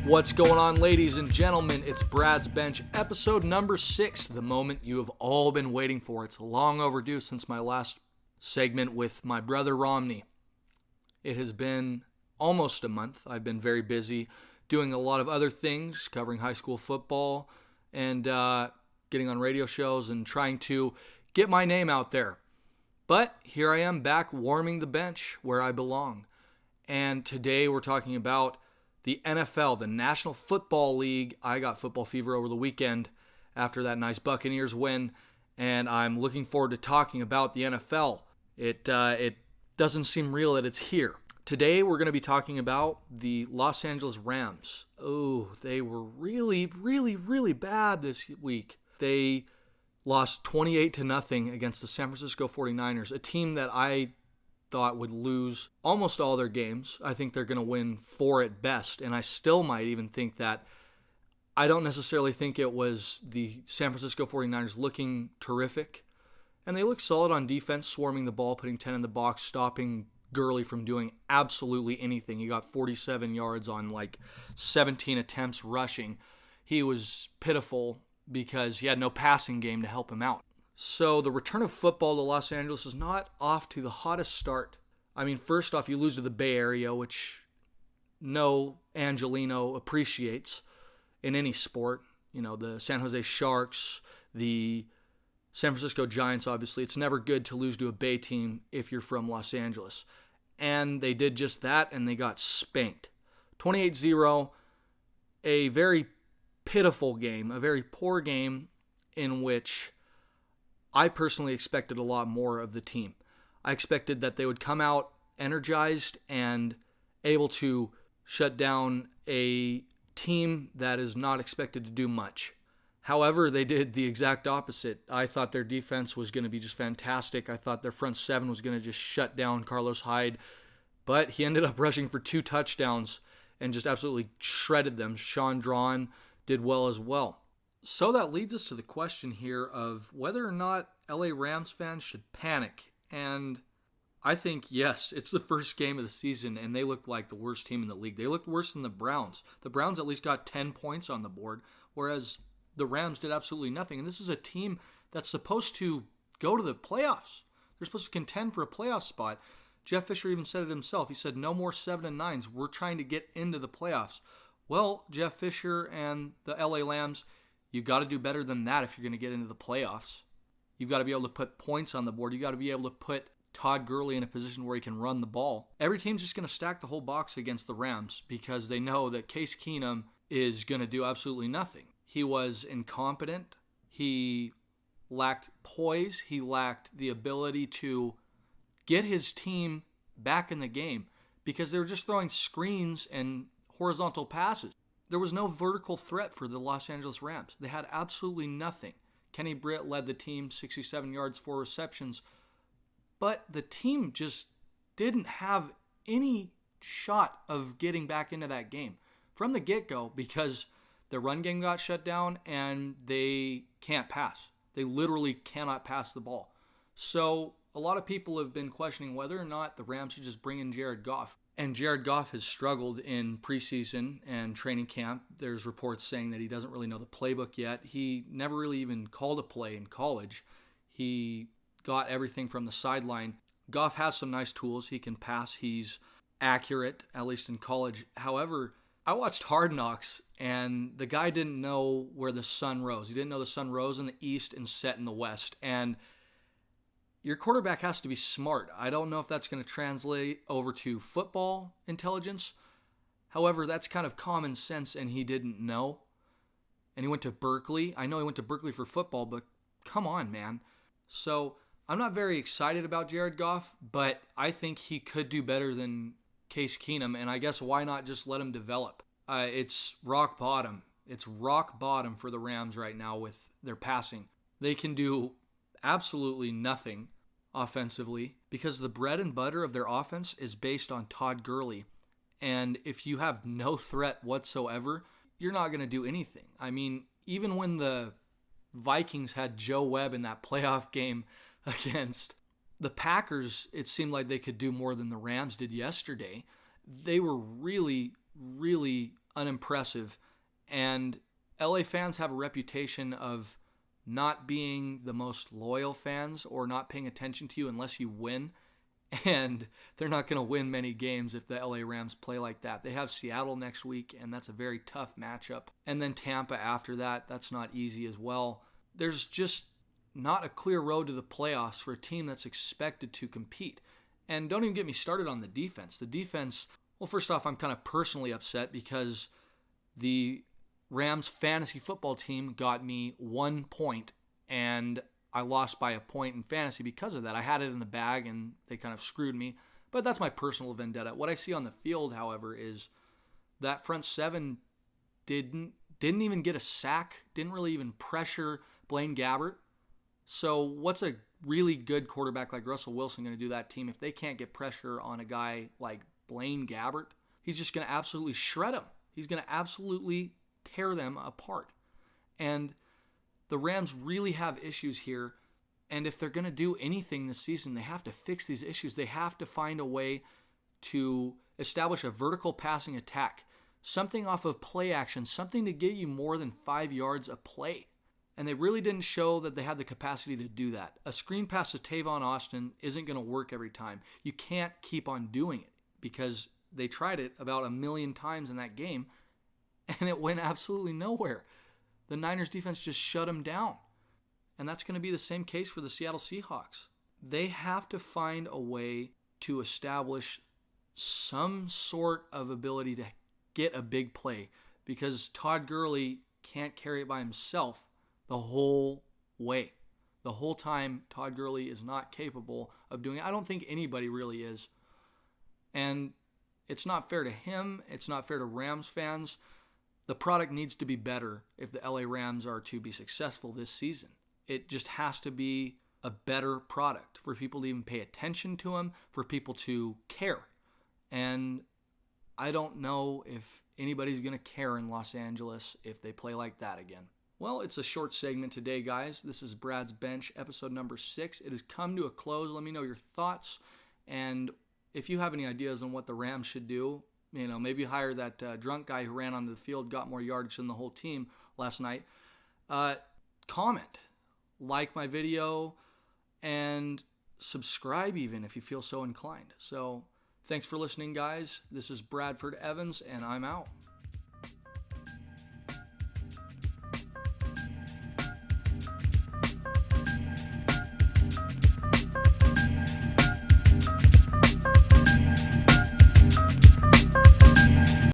What's going on, ladies and gentlemen? It's Brad's Bench, episode number 6, the moment you have all been waiting for. It's long overdue since my last segment with my brother Romney. It has been almost a month. I've been very busy doing a lot of other things, covering high school football and getting on radio shows and trying to get my name out there. But here I am back warming the bench where I belong. And today we're talking about the NFL, the National Football League. I got football fever over the weekend after that nice Buccaneers win, and I'm looking forward to talking about the NFL. It doesn't seem real that it's here. Today we're going to be talking about the Los Angeles Rams. Oh, they were really, really, really bad this week. They lost 28-0 against the San Francisco 49ers, a team that I thought would lose almost all their games. I think they're going to win 4 at best, and I still might even think that. I don't necessarily think it was the San Francisco 49ers looking terrific, and they look solid on defense, swarming the ball, putting 10 in the box, stopping Gurley from doing absolutely anything. He got 47 yards on like 17 attempts rushing. He was pitiful because he had no passing game to help him out. So the return of football to Los Angeles is not off to the hottest start. I mean, first off, you lose to the Bay Area, which no Angelino appreciates in any sport. You know, the San Jose Sharks, the San Francisco Giants, obviously. It's never good to lose to a Bay team if you're from Los Angeles. And they did just that, and they got spanked. 28-0, a very pitiful game, a very poor game in which I personally expected a lot more of the team. I expected that they would come out energized and able to shut down a team that is not expected to do much. However, they did the exact opposite. I thought their defense was going to be just fantastic. I thought their front seven was going to just shut down Carlos Hyde, but he ended up rushing for 2 touchdowns and just absolutely shredded them. Sean Drawn did well as well. So that leads us to the question here of whether or not LA Rams fans should panic. And I think, yes, it's the first game of the season, and they looked like the worst team in the league. They looked worse than the Browns. The Browns at least got 10 points on the board, whereas the Rams did absolutely nothing. And this is a team that's supposed to go to the playoffs. They're supposed to contend for a playoff spot. Jeff Fisher even said it himself. He said, no more 7-9s. We're trying to get into the playoffs. Well, Jeff Fisher and the LA Lambs, you've got to do better than that if you're going to get into the playoffs. You've got to be able to put points on the board. You've got to be able to put Todd Gurley in a position where he can run the ball. Every team's just going to stack the whole box against the Rams because they know that Case Keenum is going to do absolutely nothing. He was incompetent. He lacked poise. He lacked the ability to get his team back in the game because they were just throwing screens and horizontal passes. There was no vertical threat for the Los Angeles Rams. They had absolutely nothing. Kenny Britt led the team, 67 yards, 4 receptions. But the team just didn't have any shot of getting back into that game from the get-go because their run game got shut down and they can't pass. They literally cannot pass the ball. So a lot of people have been questioning whether or not the Rams should just bring in Jared Goff. And Jared Goff has struggled in preseason and training camp. There's reports saying that he doesn't really know the playbook yet. He never really even called a play in college. He got everything from the sideline. Goff has some nice tools. He can pass. He's accurate, at least in college. However, I watched Hard Knocks, and the guy didn't know where the sun rose. He didn't know the sun rose in the east and set in the west. And your quarterback has to be smart. I don't know if that's going to translate over to football intelligence. However, that's kind of common sense, and he didn't know. And he went to Berkeley. I know he went to Berkeley for football, but come on, man. So I'm not very excited about Jared Goff, but I think he could do better than Case Keenum, and I guess why not just let him develop? It's rock bottom. It's rock bottom for the Rams right now with their passing. They can do absolutely nothing offensively because the bread and butter of their offense is based on Todd Gurley. And if you have no threat whatsoever, you're not going to do anything. I mean, even when the Vikings had Joe Webb in that playoff game against the Packers, it seemed like they could do more than the Rams did yesterday. They were really, really unimpressive. And LA fans have a reputation of not being the most loyal fans or not paying attention to you unless you win. And they're not going to win many games if the LA Rams play like that. They have Seattle next week, and that's a very tough matchup. And then Tampa after that. That's not easy as well. There's just not a clear road to the playoffs for a team that's expected to compete. And don't even get me started on the defense. The defense, well, first off, I'm kind of personally upset because the Rams fantasy football team got me 1 point, and I lost by a point in fantasy because of that. I had it in the bag, and they kind of screwed me. But that's my personal vendetta. What I see on the field, however, is that front seven didn't even get a sack, didn't really even pressure Blaine Gabbert. So what's a really good quarterback like Russell Wilson going to do that team if they can't get pressure on a guy like Blaine Gabbert? He's just going to absolutely shred them. He's going to absolutely tear them apart. And the Rams really have issues here. And if they're going to do anything this season, they have to fix these issues. They have to find a way to establish a vertical passing attack, something off of play action, something to get you more than 5 yards a play. And they really didn't show that they had the capacity to do that. A screen pass to Tavon Austin isn't going to work every time. You can't keep on doing it because they tried it about 1 million times in that game, and it went absolutely nowhere. The Niners defense just shut them down. And that's going to be the same case for the Seattle Seahawks. They have to find a way to establish some sort of ability to get a big play because Todd Gurley can't carry it by himself the whole way. The whole time, Todd Gurley is not capable of doing it. I don't think anybody really is. And it's not fair to him. It's not fair to Rams fans. The product needs to be better if the LA Rams are to be successful this season. It just has to be a better product for people to even pay attention to them, for people to care. And I don't know if anybody's going to care in Los Angeles if they play like that again. Well, it's a short segment today, guys. This is Brad's Bench, episode number 6. It has come to a close. Let me know your thoughts. And if you have any ideas on what the Rams should do, maybe hire that drunk guy who ran onto the field, got more yardage than the whole team last night. Comment, like my video, and subscribe even if you feel so inclined. So thanks for listening, guys. This is Bradford Evans, and I'm out.